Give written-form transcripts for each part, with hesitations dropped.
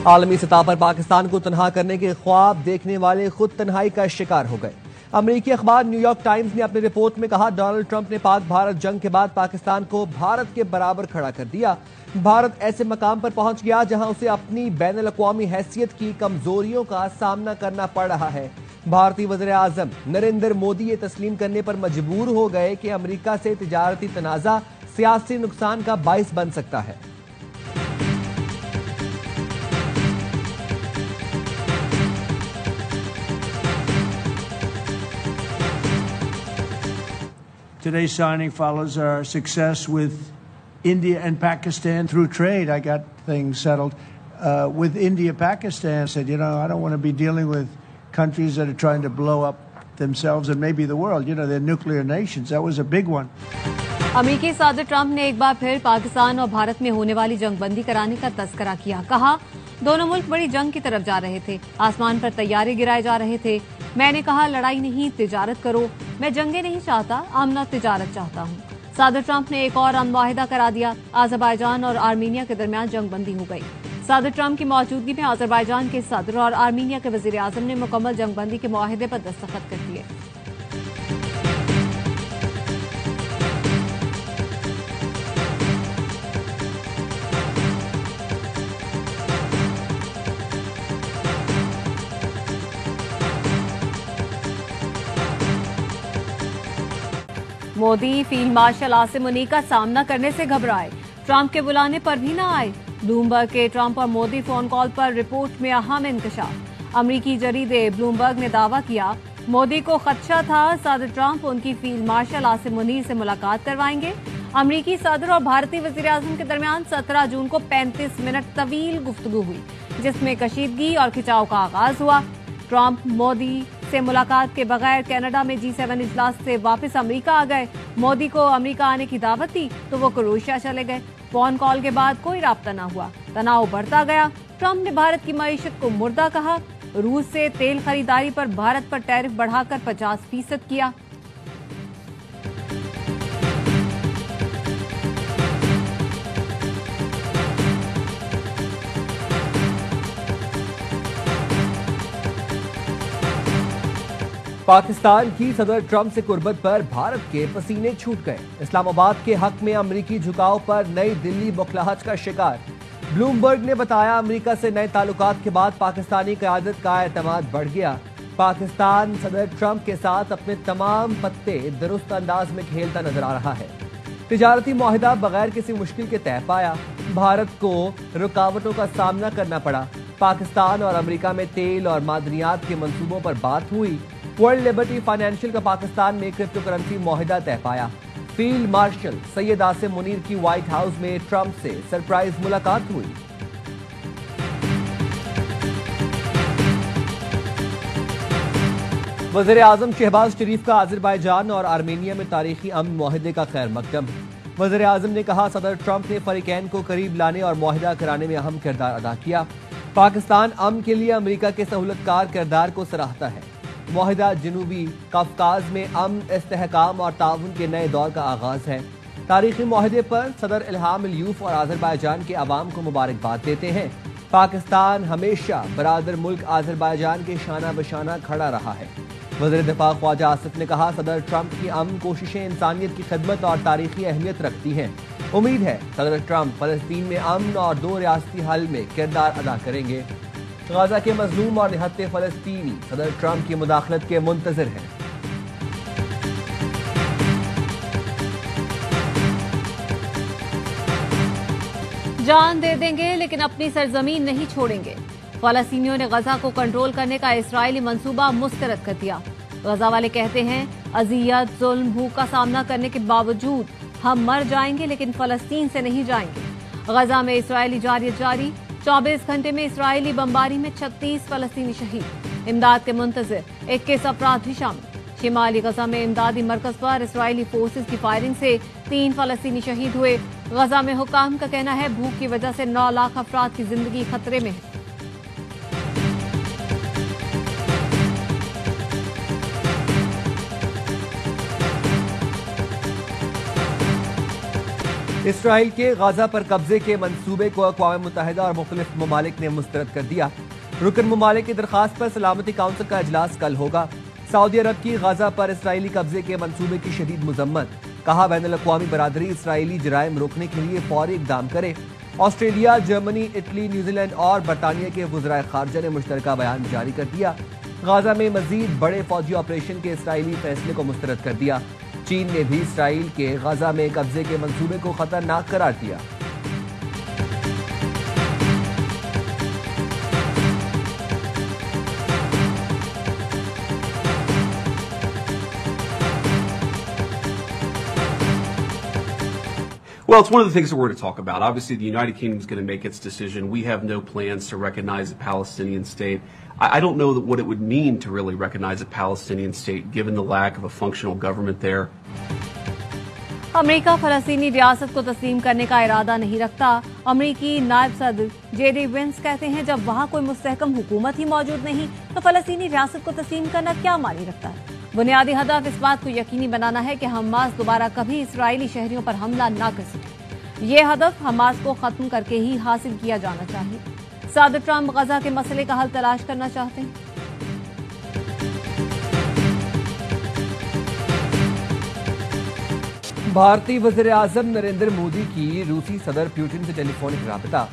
عالمی سطح پر پاکستان کو تنہا کرنے کے خواب دیکھنے والے خود تنہائی کا شکار ہو گئے۔ امریکی اخبار نیو یارک ٹائمز نے اپنی رپورٹ میں کہا ڈونلڈ ٹرمپ نے پاک بھارت جنگ کے بعد پاکستان کو بھارت کے برابر کھڑا کر دیا۔ بھارت ایسے مقام پر پہنچ گیا جہاں اسے اپنی بین الاقوامی حیثیت کی کمزوریوں کا سامنا کرنا پڑ رہا ہے۔ بھارتی وزیر اعظم نریندر مودی یہ تسلیم کرنے پر مجبور ہو گئے کہ امریکہ سے تجارتی تنازع سیاسی نقصان کا باعث بن سکتا ہے۔ Today's signing follows our success with India and Pakistan through trade. I got things settled. With India, Pakistan, I said, I don't want to be dealing with countries that are trying to blow up themselves and maybe the world. They're nuclear nations. That was a big one. امریکی صدر Trump نے ایک بار پھر پاکستان اور بھارت میں ہونے والی جنگ بندی کرانے کا تذکرہ کیا۔ کہا دونوں ملک بڑی جنگ کی طرف جا رہے تھے، آسمان پر طیارے گرائے جا رہے تھے۔ میں نے کہا لڑائی نہیں، تجارت کرو۔ میں جنگیں نہیں چاہتا، امن اور تجارت چاہتا ہوں۔ صدر ٹرمپ نے ایک اور امن معاہدہ کرا دیا۔ آذربائیجان اور آرمینیا کے درمیان جنگ بندی ہو گئی۔ صدر ٹرمپ کی موجودگی میں آذربائیجان کے صدر اور آرمینیا کے وزیر اعظم نے مکمل جنگ بندی کے معاہدے پر دستخط کر دیے۔ مودی فیلڈ مارشل عاصم منیع کا سامنا کرنے سے گھبرائے، ٹرمپ کے بلانے پر بھی نہ آئے۔ بلومبرگ کے ٹرمپ اور مودی فون کال پر رپورٹ میں اہم انکشاف۔ امریکی جریدے بلومبرگ نے دعویٰ کیا مودی کو خدشہ تھا صدر ٹرمپ ان کی فیلڈ مارشل عاصم منیع سے ملاقات کروائیں گے۔ امریکی صدر اور بھارتی وزیر اعظم کے درمیان 17 جون کو 35 منٹ طویل گفتگو ہوئی، جس میں کشیدگی اور کھچاؤ کا آغاز ہوا۔ ٹرمپ مودی سے ملاقات کے بغیر کینیڈا میں G7 اجلاس سے واپس امریکہ آ گئے۔ مودی کو امریکہ آنے کی دعوت تھی تو وہ کروشیا چلے گئے۔ فون کال کے بعد کوئی رابطہ نہ ہوا، تناؤ بڑھتا گیا۔ ٹرمپ نے بھارت کی معیشت کو مردہ کہا۔ روس سے تیل خریداری پر بھارت پر ٹیرف بڑھا کر 50% کیا۔ پاکستان کی صدر ٹرمپ سے قربت پر بھارت کے پسینے چھوٹ گئے۔ اسلام آباد کے حق میں امریکی جھکاؤ پر نئی دلی بوکھلاہٹ کا شکار۔ بلومبرگ نے بتایا امریکہ سے نئے تعلقات کے بعد پاکستانی قیادت کا اعتماد بڑھ گیا۔ پاکستان صدر ٹرمپ کے ساتھ اپنے تمام پتے درست انداز میں کھیلتا نظر آ رہا ہے۔ تجارتی معاہدہ بغیر کسی مشکل کے طے پایا۔ بھارت کو رکاوٹوں کا سامنا کرنا پڑا۔ پاکستان اور امریکہ میں تیل اور معدنیات کے منصوبوں پر بات ہوئی۔ ورلڈ لبرٹی فائنینشل کا پاکستان میں کرپٹو کرنسی معاہدہ طے پایا۔ فیلڈ مارشل سید عاصم منیر کی وائٹ ہاؤس میں ٹرمپ سے سرپرائز ملاقات ہوئی۔ وزیر اعظم شہباز شریف کا آذربائیجان اور آرمینیا میں تاریخی امن معاہدے کا خیر مقدم۔ وزیر اعظم نے کہا صدر ٹرمپ نے فریقین کو قریب لانے اور معاہدہ کرانے میں اہم کردار ادا کیا۔ پاکستان امن کے لیے امریکہ کے سہولت کار کردار کو سراہتا ہے۔ معاہدہ جنوبی قفقاز میں امن، استحکام اور تعاون کے نئے دور کا آغاز ہے۔ تاریخی معاہدے پر صدر الہام الیوف اور آذربائیجان کے عوام کو مبارکباد دیتے ہیں۔ پاکستان ہمیشہ برادر ملک آذربائیجان کے شانہ بشانہ کھڑا رہا ہے۔ وزیر دفاع خواجہ آصف نے کہا صدر ٹرمپ کی امن کوششیں انسانیت کی خدمت اور تاریخی اہمیت رکھتی ہیں۔ امید ہے صدر ٹرمپ فلسطین میں امن اور 2 ریاستی حل میں کردار ادا کریں گے۔ غزہ کے مظلوم اور نہتے فلسطینی صدر ٹرمپ کی مداخلت کے منتظر ہیں۔ جان دے دیں گے لیکن اپنی سرزمین نہیں چھوڑیں گے۔ فلسطینیوں نے غزہ کو کنٹرول کرنے کا اسرائیلی منصوبہ مسترد کر دیا۔ غزہ والے کہتے ہیں اذیت، ظلم، بھوک کا سامنا کرنے کے باوجود ہم مر جائیں گے لیکن فلسطین سے نہیں جائیں گے۔ غزہ میں اسرائیلی جارحیت جاری، 24 گھنٹے میں اسرائیلی بمباری میں 36 فلسطینی شہید، امداد کے منتظر 21 افراد بھی شامل۔ شمالی غزہ میں امدادی مرکز پر اسرائیلی فورسز کی فائرنگ سے 3 فلسطینی شہید ہوئے۔ غزہ میں حکام کا کہنا ہے بھوک کی وجہ سے 9 لاکھ افراد کی زندگی خطرے میں ہے۔ اسرائیل کے غزہ پر قبضے کے منصوبے کو اقوام متحدہ اور مختلف ممالک نے مسترد کر دیا۔ رکن ممالک کی درخواست پر سلامتی کونسل کا اجلاس کل ہوگا۔ سعودی عرب کی غزہ پر اسرائیلی قبضے کے منصوبے کی شدید مذمت، کہا بین الاقوامی برادری اسرائیلی جرائم روکنے کے لیے فوری اقدام کرے۔ Australia, Germany, Italy, New Zealand اور برطانیہ کے وزرائے خارجہ نے مشترکہ بیان جاری کر دیا۔ غزہ میں مزید بڑے فوجی آپریشن کے اسرائیلی فیصلے کو مسترد کر دیا۔ چین نے بھی اسرائیل کے غزہ میں قبضے کے منصوبے کو خطرناک قرار دیا۔ Well, it's one of the things that we're going to talk about. Obviously, the United Kingdom is going to make its decision. We have no plans to recognize a Palestinian state. I don't know what it would mean to really recognize a Palestinian state, given the lack of a functional government there. امریکہ فلسطینی ریاست کو تسلیم کرنے کا ارادہ نہیں رکھتا۔ امریکی نائب صدر جے ڈی وینس کہتے ہیں جب وہاں کوئی مستحکم حکومت ہی موجود نہیں تو فلسطینی ریاست کو تسلیم کرنا کیا معنی رکھتا ہے۔ بنیادی ہدف اس بات کو یقینی بنانا ہے کہ حماس دوبارہ کبھی اسرائیلی شہریوں پر حملہ نہ کر سکے۔ یہ ہدف حماس کو ختم کر کے ہی حاصل کیا جانا چاہیے۔ صدر ٹرمپ غزہ کے مسئلے کا حل تلاش کرنا چاہتے ہیں۔ بھارتی وزیر اعظم نریندر مودی کی روسی صدر پیوٹن سے ٹیلی فونک رابطہ،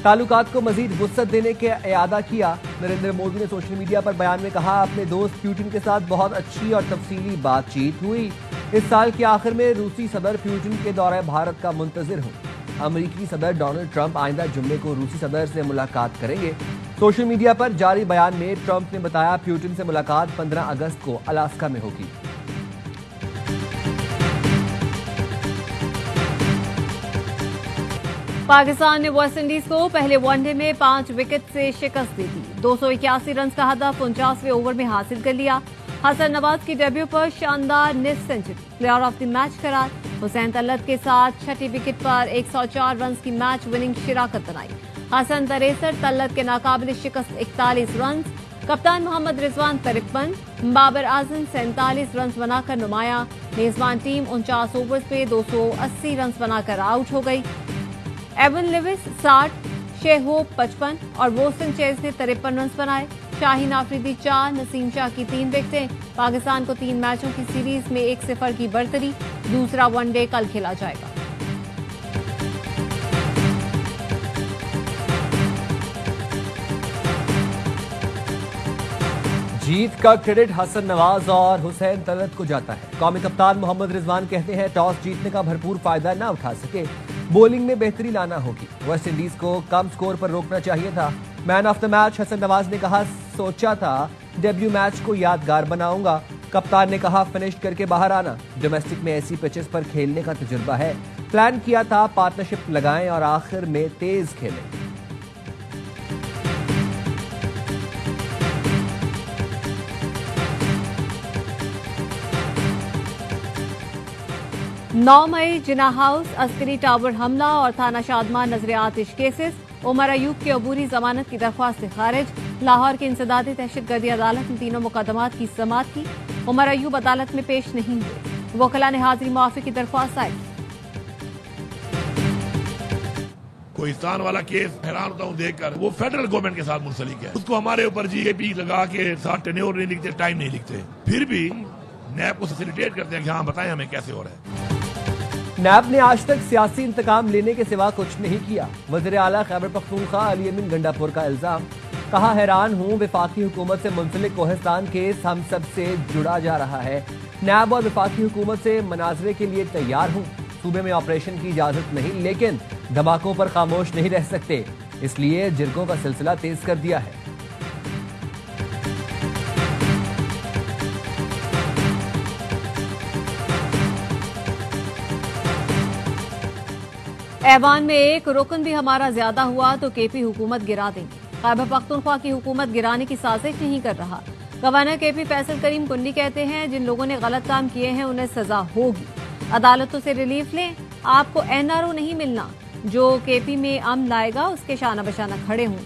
تعلقات کو مزید وسعت دینے کا اعادہ کیا۔ نریندر مودی نے سوشل میڈیا پر بیان میں کہا، اپنے دوست پیوٹن کے ساتھ بہت اچھی اور تفصیلی بات چیت ہوئی۔ اس سال کے آخر میں روسی صدر پیوٹن کے دورہ بھارت کا منتظر ہوں۔ امریکی صدر ڈونلڈ ٹرمپ آئندہ جمعے کو روسی صدر سے ملاقات کریں گے۔ سوشل میڈیا پر جاری بیان میں ٹرمپ نے بتایا پیوٹن سے ملاقات 15 اگست کو الاسکا میں ہوگی۔ پاکستان نے ویسٹ انڈیز کو پہلے ون ڈے میں 5 وکٹ سے شکست دی تھی۔ 281 رنز کا ہدف 49ویں اوور میں حاصل کر لیا۔ حسن نواز کی ڈیبیو پر شاندار نصف century, player of the match قرار۔ حسین طلعت کے ساتھ چھٹی وکٹ پر 104 رنز کی میچ وننگ شراکت بنائی۔ حسن 63، طلعت کے ناقابل شکست 41 رنز۔ کپتان محمد رضوان 53، بابر اعظم 47 رنز بنا کر نمایاں۔ میزبان ٹیم 49 اوورز پہ 280 رنز بنا کر آؤٹ ہو گئی۔ ایون لیوس 60، شے ہوپ 55 اور ووسٹن چیز نے 53 رنز بنائے۔ شاہین آفریدی 4، نسیم شاہ کی 3 وکٹیں۔ پاکستان کو 3 میچوں کی سیریز میں 1-0 کی برتری۔ دوسرا ون ڈے کل کھیلا جائے گا۔ جیت کا کریڈٹ حسن نواز اور حسین طلعت کو جاتا ہے۔ قومی کپتان محمد رضوان کہتے ہیں ٹاس جیتنے کا بھرپور فائدہ نہ اٹھا سکے، بولنگ میں بہتری لانا ہوگی۔ ویسٹ انڈیز کو کم سکور پر روکنا چاہیے تھا۔ مین of the match Hasan Nawaz نے کہا، سوچا تھا ڈیبیو میچ کو یادگار بناؤں گا۔ کپتان نے کہا، فنش کر کے باہر آنا، ڈومیسٹک میں ایسی پچز پر کھیلنے کا تجربہ ہے۔ پلان کیا تھا پارٹنرشپ لگائیں اور آخر میں تیز کھیلیں۔ 9 مئی جناح ہاؤس عسکری ٹاور حملہ اور تھانہ شادمان نظر آتش کیسز۔ عمر ایوب کی عبوری ضمانت کی درخواست خارج۔ لاہور کی انسدادی دہشت گردی عدالت نے تینوں مقدمات کی سماعت کی۔ عمر ایوب عدالت میں پیش نہیں ہوئے۔ وکلاء نے حاضری معافی کی درخواست دائر کی۔ کوہستان والا کیس حیران ہوتا ہوں دیکھ کر، وہ فیڈرل گورنمنٹ کے ساتھ منسلک ہے، اس کو ہمارے اوپر جی اے پی لگا کے ساتھ ٹینیور نہیں لکھتے، ٹائم نہیں لکھتے، پھر بھی نیب کو فیسیلیٹیٹ کرتے ہیں کہ ہاں بتائیں ہمیں کیسے ہو رہا ہے۔ نیب نے آج تک سیاسی انتقام لینے کے سوا کچھ نہیں کیا، وزیر اعلیٰ خیبر پختونخوا علی امین گنڈا پور کا الزام۔ کہا، حیران ہوں وفاقی حکومت سے منسلک کوہستان کیس ہم سب سے جڑا جا رہا ہے۔ نیب اور وفاقی حکومت سے مناظرے کے لیے تیار ہوں۔ صوبے میں آپریشن کی اجازت نہیں، لیکن دھماکوں پر خاموش نہیں رہ سکتے، اس لیے جرگوں کا سلسلہ تیز کر دیا ہے۔ ایوان میں ایک رکن بھی ہمارا زیادہ ہوا تو کے پی حکومت گرا دیں گے۔ خیبر پختونخوا کی حکومت گرانے کی سازش نہیں کر رہا۔ گورنر کے پی فیصل کریم کنڈی کہتے ہیں، جن لوگوں نے غلط کام کیے ہیں انہیں سزا ہوگی۔ عدالتوں سے ریلیف لیں، آپ کو این آر او نہیں ملنا۔ جو کے پی میں امن لائے گا اس کے شانہ بشانہ کھڑے ہوں۔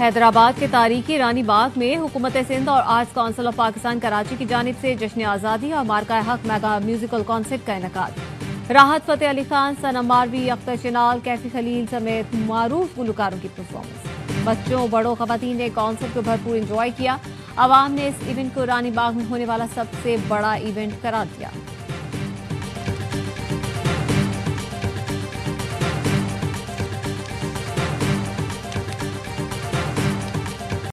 حیدرآباد کے تاریخی رانی باغ میں حکومت سندھ اور arts council of Pakistan Karachi کی جانب سے جشن آزادی اور مارکہ حق میگا میوزیکل کانسرٹ کا انعقاد۔ راحت فتح علی خان، ثنا ماروی، اختر چنال، کیفی خلیل سمیت معروف گلوکاروں کی پرفارمنس۔ بچوں، بڑوں، خواتین نے کانسرٹ کو بھرپور انجوائے کیا۔ عوام نے اس ایونٹ کو رانی باغ میں ہونے والا سب سے بڑا ایونٹ قرار دیا۔